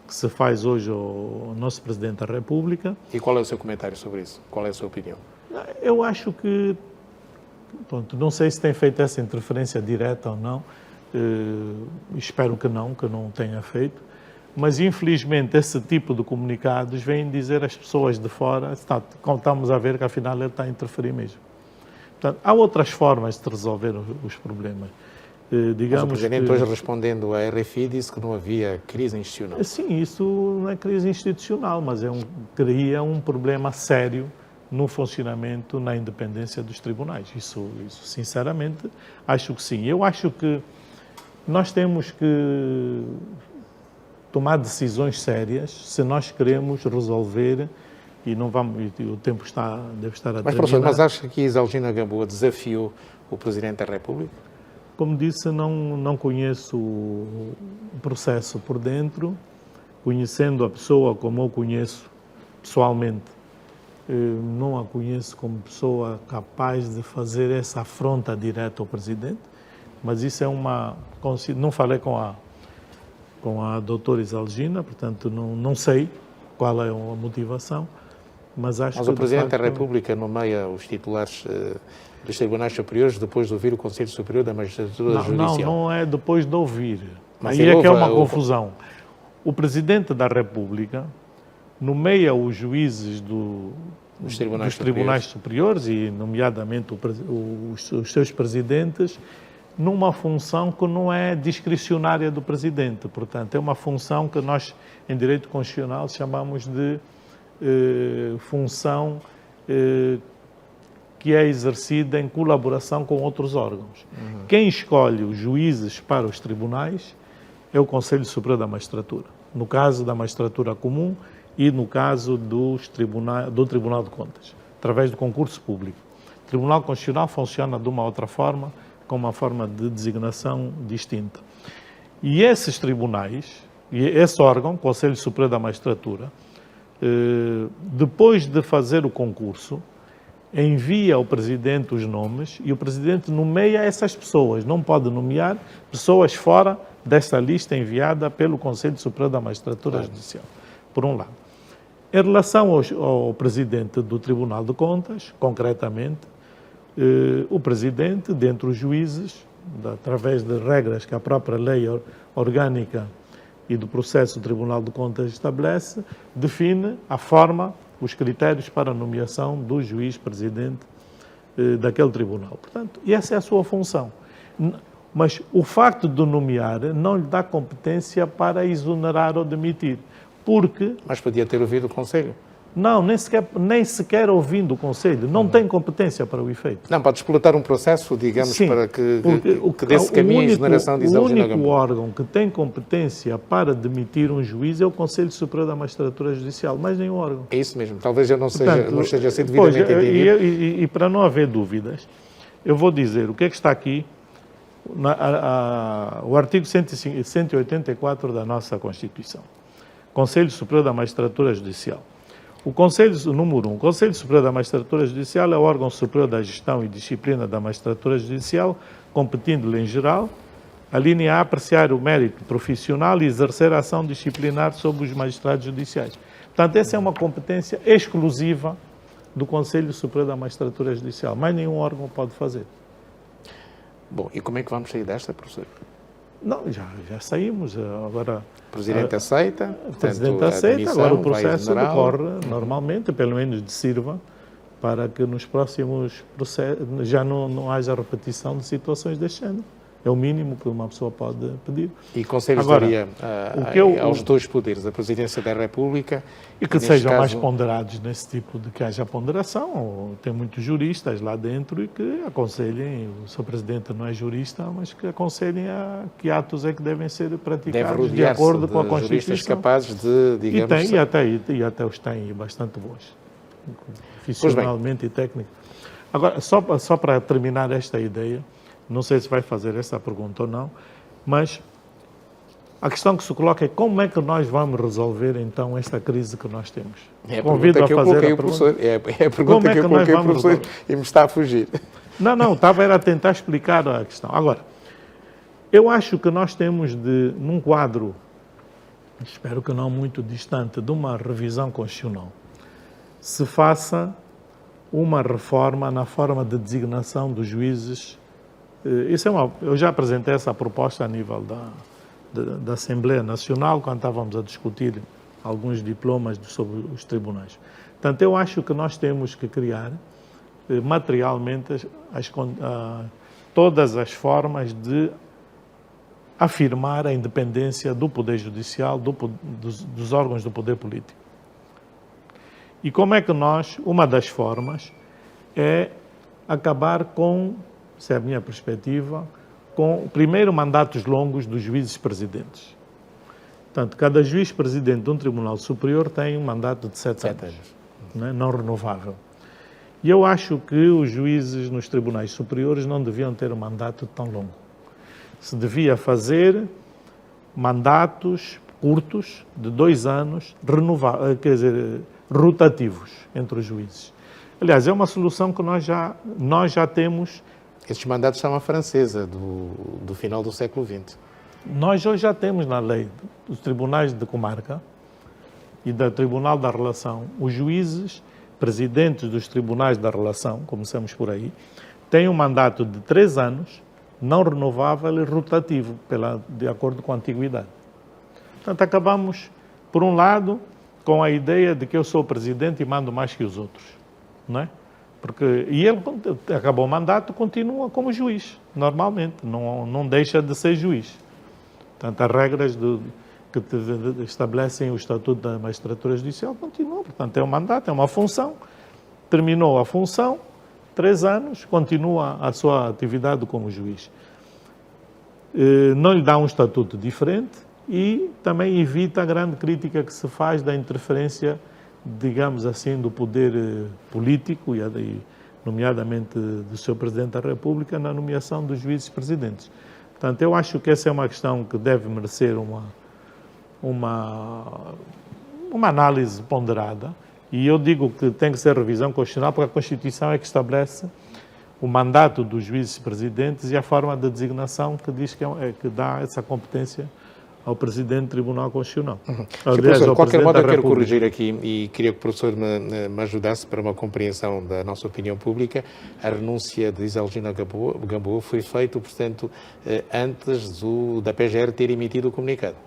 que se faz hoje ao nosso Presidente da República. E qual é o seu comentário sobre isso? Qual é a sua opinião? Eu acho que, pronto, não sei se tem feito essa interferência direta ou não, espero que não tenha feito, mas infelizmente esse tipo de comunicados vem dizer às pessoas de fora, estamos a ver que afinal ele está a interferir mesmo. Portanto, há outras formas de resolver os problemas. Mas o Presidente hoje, respondendo à RFI, disse que não havia crise institucional. Sim, isso não é crise institucional, mas cria um problema sério no funcionamento, na independência dos tribunais. Isso, sinceramente, acho que sim. Eu acho que nós temos que tomar decisões sérias se nós queremos resolver e não vamos, o tempo deve estar a terminar. Mas, professor, mas acha que Isalgina Gamboa desafiou o Presidente da República? Como disse, não conheço o processo por dentro. Conhecendo a pessoa como eu conheço pessoalmente, não a conheço como pessoa capaz de fazer essa afronta direta ao Presidente, mas isso é não falei com a doutora Isalgina, portanto não sei qual é a motivação, mas acho que... Mas o Presidente da República nomeia os titulares dos Tribunais Superiores depois de ouvir o Conselho Superior da Magistratura Judicial. Não é depois de ouvir. Aí é que é uma confusão. O Presidente da República nomeia os juízes dos Tribunais Superiores e, nomeadamente, os seus presidentes, numa função que não é discricionária do Presidente. Portanto, é uma função que nós, em direito constitucional, chamamos de função que é exercida em colaboração com outros órgãos. Quem escolhe os juízes para os tribunais é o Conselho Superior da Magistratura, no caso da Magistratura Comum e no caso do Tribunal de Contas, através do concurso público. O Tribunal Constitucional funciona de uma outra forma, com uma forma de designação distinta. E esses tribunais, e esse órgão, Conselho Superior da Magistratura, depois de fazer o concurso, envia ao Presidente os nomes e o Presidente nomeia essas pessoas. Não pode nomear pessoas fora dessa lista enviada pelo Conselho Superior da Magistratura Judicial, por um lado. Em relação ao Presidente do Tribunal de Contas, concretamente, o Presidente, dentre os juízes, através de regras que a própria lei orgânica e do processo do Tribunal de Contas estabelece, define a forma, os critérios para a nomeação do juiz-presidente daquele tribunal. Portanto, e essa é a sua função. Mas o facto de nomear não lhe dá competência para exonerar ou demitir, porque... Mas podia ter ouvido o Conselho. Não, nem sequer ouvindo o Conselho, não tem competência para o efeito. Não, pode explotar um processo, digamos, sim, para que desse caminho à exoneração de Isalgina Gamboa. O único órgão que tem competência para demitir um juiz é o Conselho Superior da Magistratura Judicial, mais nenhum órgão. É isso mesmo, talvez eu não esteja assim devidamente entendido. E para não haver dúvidas, eu vou dizer o que é que está aqui, o artigo 184 da nossa Constituição. Conselho Superior da Magistratura Judicial. Número 1. O Conselho Superior da Magistratura Judicial é o órgão superior da gestão e disciplina da Magistratura Judicial, competindo-lhe em geral A linha A, apreciar o mérito profissional e exercer a ação disciplinar sobre os magistrados judiciais. Portanto, essa é uma competência exclusiva do Conselho Superior da Magistratura Judicial. Mais nenhum órgão pode fazer. Bom, e como é que vamos sair desta, professor? Não, já saímos. Agora, O Presidente aceita, o Presidente aceita, agora o processo vai decorre normalmente, pelo menos de sirva, para que nos próximos processos já não haja repetição de situações deste género. É o mínimo que uma pessoa pode pedir. E conselhos Agora, daria aos dois poderes, a Presidência da República... E que sejam mais ponderados nesse tipo de que haja ponderação. Tem muitos juristas lá dentro e que aconselhem, o Sr. Presidente não é jurista, mas que aconselhem a que atos é que devem ser praticados de acordo com a Constituição. Juristas capazes de, digamos... E até os têm bastante bons, profissionalmente e técnico. Agora, só para terminar esta ideia, não sei se vai fazer essa pergunta ou não, mas a questão que se coloca é como é que nós vamos resolver, então, esta crise que nós temos. É a pergunta que eu coloquei ao professor. É a pergunta que eu coloquei ao professor e me está a fugir. Não, estava a tentar explicar a questão. Agora, eu acho que nós temos num quadro, espero que não muito distante, de uma revisão constitucional, se faça uma reforma na forma de designação dos juízes. Eu já apresentei essa proposta a nível da Assembleia Nacional, quando estávamos a discutir alguns diplomas sobre os tribunais. Portanto, eu acho que nós temos que criar materialmente todas as formas de afirmar a independência do Poder Judicial, dos órgãos do poder político. E como é que uma das formas é acabar com, se é a minha perspectiva, com, primeiro, mandatos longos dos juízes presidentes. Portanto, cada juiz presidente de um tribunal superior tem um mandato de 7 anos, não renovável. E eu acho que os juízes nos tribunais superiores não deviam ter um mandato tão longo. Se devia fazer mandatos curtos, de 2 anos, rotativos entre os juízes. Aliás, é uma solução que nós já temos. Esses mandatos são a francesa, do final do século XX. Nós hoje já temos na lei dos tribunais de comarca e do Tribunal da Relação, os juízes presidentes dos tribunais da relação, começamos por aí, têm um mandato de 3 anos, não renovável e rotativo, de acordo com a antiguidade. Portanto, acabamos, por um lado, com a ideia de que eu sou presidente e mando mais que os outros, não é? E ele acabou o mandato, continua como juiz, normalmente, não deixa de ser juiz. Portanto, as regras que estabelecem o Estatuto da Magistratura Judicial continuam. Portanto, é um mandato, é uma função, terminou a função, 3 anos, continua a sua atividade como juiz. Não lhe dá um estatuto diferente e também evita a grande crítica que se faz da interferência, digamos assim, do poder político, e nomeadamente do Sr. Presidente da República, na nomeação dos juízes presidentes. Portanto, eu acho que essa é uma questão que deve merecer uma análise ponderada, e eu digo que tem que ser revisão constitucional, porque a Constituição é que estabelece o mandato dos juízes presidentes e a forma de designação que diz que dá essa competência ao Presidente do Tribunal Constitucional. Aliás, de qualquer modo, eu quero corrigir aqui e queria que o professor me ajudasse para uma compreensão da nossa opinião pública. A renúncia de Isalgina Gamboa foi feita, portanto, antes da PGR ter emitido o comunicado.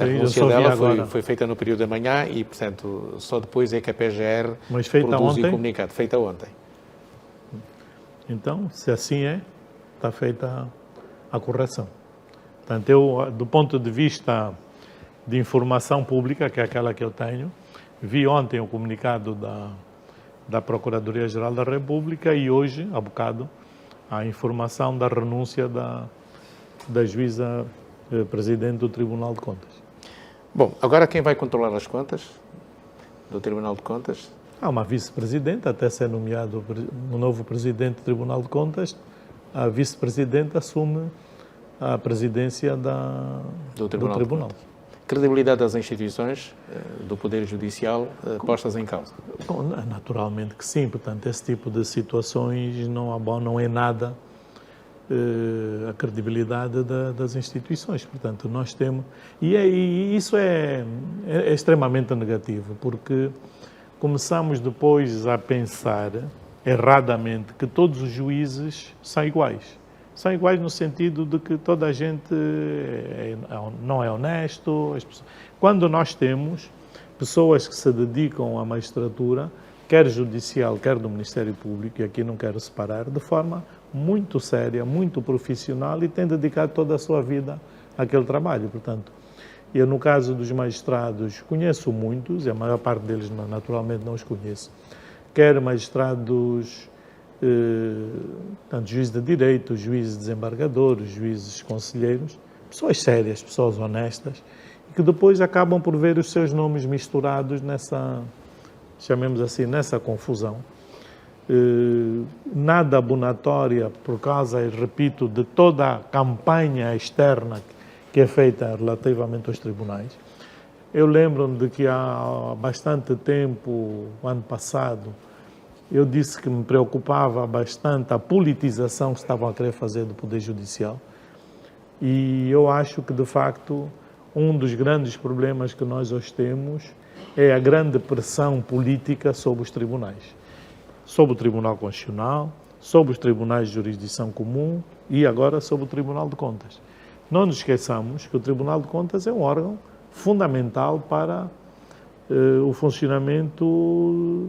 A renúncia dela foi feita no período da manhã e, portanto, só depois é que a PGR produziu o comunicado. Feita ontem. Então, se assim é, está feita a correção. Portanto, eu, do ponto de vista de informação pública, que é aquela que eu tenho, vi ontem o comunicado da Procuradoria-Geral da República e hoje, há bocado, a informação da renúncia da juíza presidente do Tribunal de Contas. Bom, agora quem vai controlar as contas do Tribunal de Contas? Há uma vice-presidente, até ser nomeado o novo presidente do Tribunal de Contas, a vice-presidente assume a presidência do Tribunal. Credibilidade das instituições do Poder Judicial postas em causa? Naturalmente que sim. Portanto, esse tipo de situações não é nada a credibilidade das instituições. Portanto, nós temos... E isso é extremamente negativo, porque começamos depois a pensar erradamente que todos os juízes são iguais. São iguais no sentido de que toda a gente não é honesto. Quando nós temos pessoas que se dedicam à magistratura, quer judicial, quer do Ministério Público, e aqui não quero separar, de forma muito séria, muito profissional, e têm dedicado toda a sua vida àquele trabalho. Portanto, eu, no caso dos magistrados, conheço muitos, e a maior parte deles, naturalmente, não os conheço, quer magistrados, tanto juízes de direito, juízes desembargadores, juízes conselheiros, pessoas sérias, pessoas honestas, que depois acabam por ver os seus nomes misturados nessa, chamemos assim, nessa confusão. Nada abonatória por causa, repito, de toda a campanha externa que é feita relativamente aos tribunais. Eu lembro-me de que há bastante tempo, ano passado, eu disse que me preocupava bastante a politização que estavam a querer fazer do Poder Judicial, e eu acho que, de facto, um dos grandes problemas que nós hoje temos é a grande pressão política sobre os tribunais, sobre o Tribunal Constitucional, sobre os tribunais de jurisdição comum e agora sobre o Tribunal de Contas. Não nos esqueçamos que o Tribunal de Contas é um órgão fundamental para o funcionamento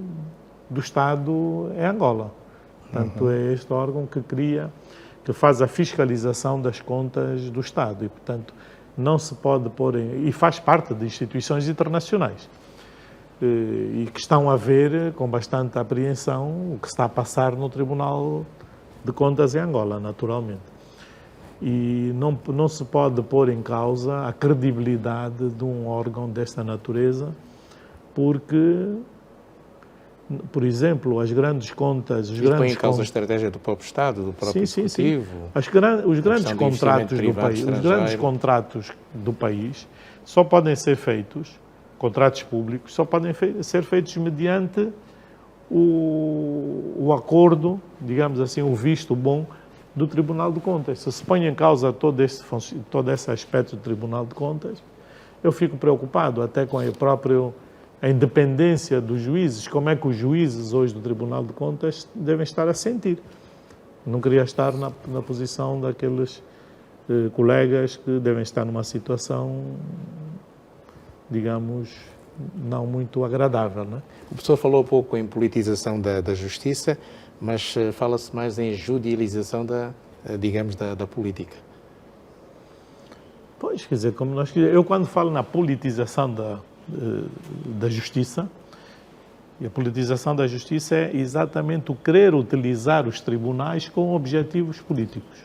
do Estado em Angola. Portanto, é este órgão que faz a fiscalização das contas do Estado e, portanto, não se pode pôr e faz parte de instituições internacionais e que estão a ver com bastante apreensão o que está a passar no Tribunal de Contas em Angola, naturalmente. E não se pode pôr em causa a credibilidade de um órgão desta natureza, porque, por exemplo, as grandes contas... Os grandes põe em causa a estratégia do próprio Estado, do próprio Executivo? Sim. Os grandes contratos do país, os grandes contratos do país só podem ser feitos, contratos públicos, só podem ser feitos mediante o acordo, digamos assim, o visto bom do Tribunal de Contas. Se põe em causa todo esse aspecto do Tribunal de Contas, eu fico preocupado até com a independência dos juízes, como é que os juízes hoje do Tribunal de Contas devem estar a sentir. Não queria estar na posição daqueles colegas que devem estar numa situação, digamos, não muito agradável, né? O professor falou um pouco em politização da justiça, mas fala-se mais em judicialização da política. Pois, quer dizer, como eu quando falo na politização da justiça, e a politização da justiça é exatamente o querer utilizar os tribunais com objetivos políticos.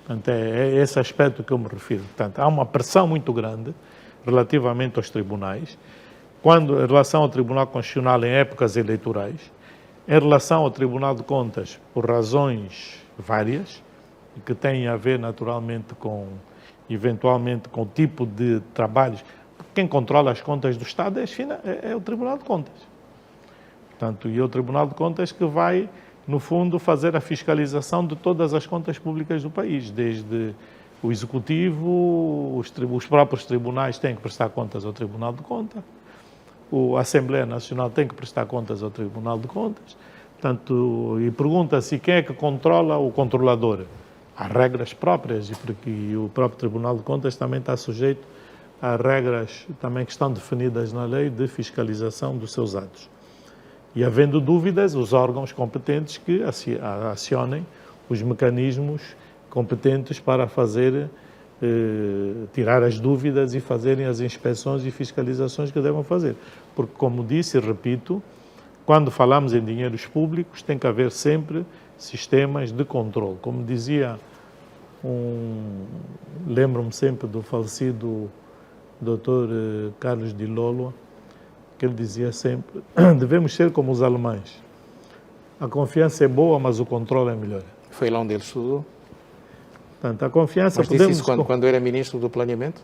Portanto, é esse aspecto que eu me refiro. Portanto, há uma pressão muito grande relativamente aos tribunais, em relação ao Tribunal Constitucional em épocas eleitorais, em relação ao Tribunal de Contas, por razões várias, que têm a ver naturalmente eventualmente com o tipo de trabalhos. Quem controla as contas do Estado é o Tribunal de Contas. Portanto, e é o Tribunal de Contas que vai, no fundo, fazer a fiscalização de todas as contas públicas do país, desde o Executivo, os próprios tribunais têm que prestar contas ao Tribunal de Contas, a Assembleia Nacional tem que prestar contas ao Tribunal de Contas, portanto, e pergunta-se quem é que controla o controlador. Há regras próprias, e o próprio Tribunal de Contas também está sujeito a regras também que estão definidas na lei de fiscalização dos seus atos. E havendo dúvidas, os órgãos competentes que acionem os mecanismos competentes para tirar as dúvidas e fazerem as inspeções e fiscalizações que devem fazer. Porque, como disse e repito, quando falamos em dinheiros públicos, tem que haver sempre sistemas de controle. Como dizia lembro-me sempre do falecido Dr. Carlos Di Lolo, que ele dizia sempre, devemos ser como os alemães. A confiança é boa, mas o controle é melhor. Foi lá onde ele estudou? Portanto, a confiança... Mas disse isso quando era Ministro do Planeamento?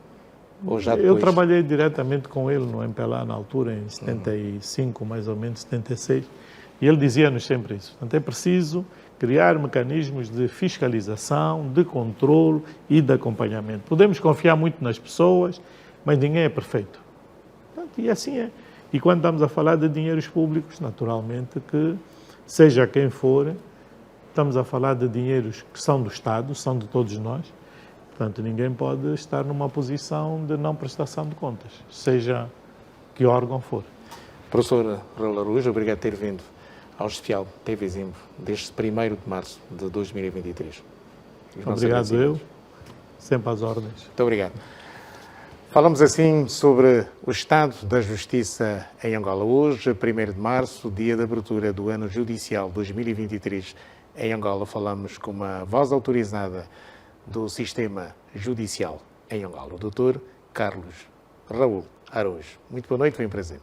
Ou já depois? Eu trabalhei diretamente com ele no MPLA na altura, em 75, mais ou menos, 76, e ele dizia-nos sempre isso. Portanto, é preciso criar mecanismos de fiscalização, de controle e de acompanhamento. Podemos confiar muito nas pessoas, mas ninguém é perfeito. E assim é. E quando estamos a falar de dinheiros públicos, naturalmente que, seja quem for, estamos a falar de dinheiros que são do Estado, são de todos nós. Portanto, ninguém pode estar numa posição de não prestação de contas, seja que órgão for. Professor Raul Araújo, obrigado por ter vindo ao especial TV Zimbo deste 1º de março de 2023. Obrigado eu, sempre às ordens. Muito obrigado. Falamos assim sobre o estado da justiça em Angola. Hoje, 1º de março, dia de abertura do ano judicial 2023 em Angola, falamos com uma voz autorizada do sistema judicial em Angola, o Dr. Carlos Raul Araújo. Muito boa noite, foi um prazer.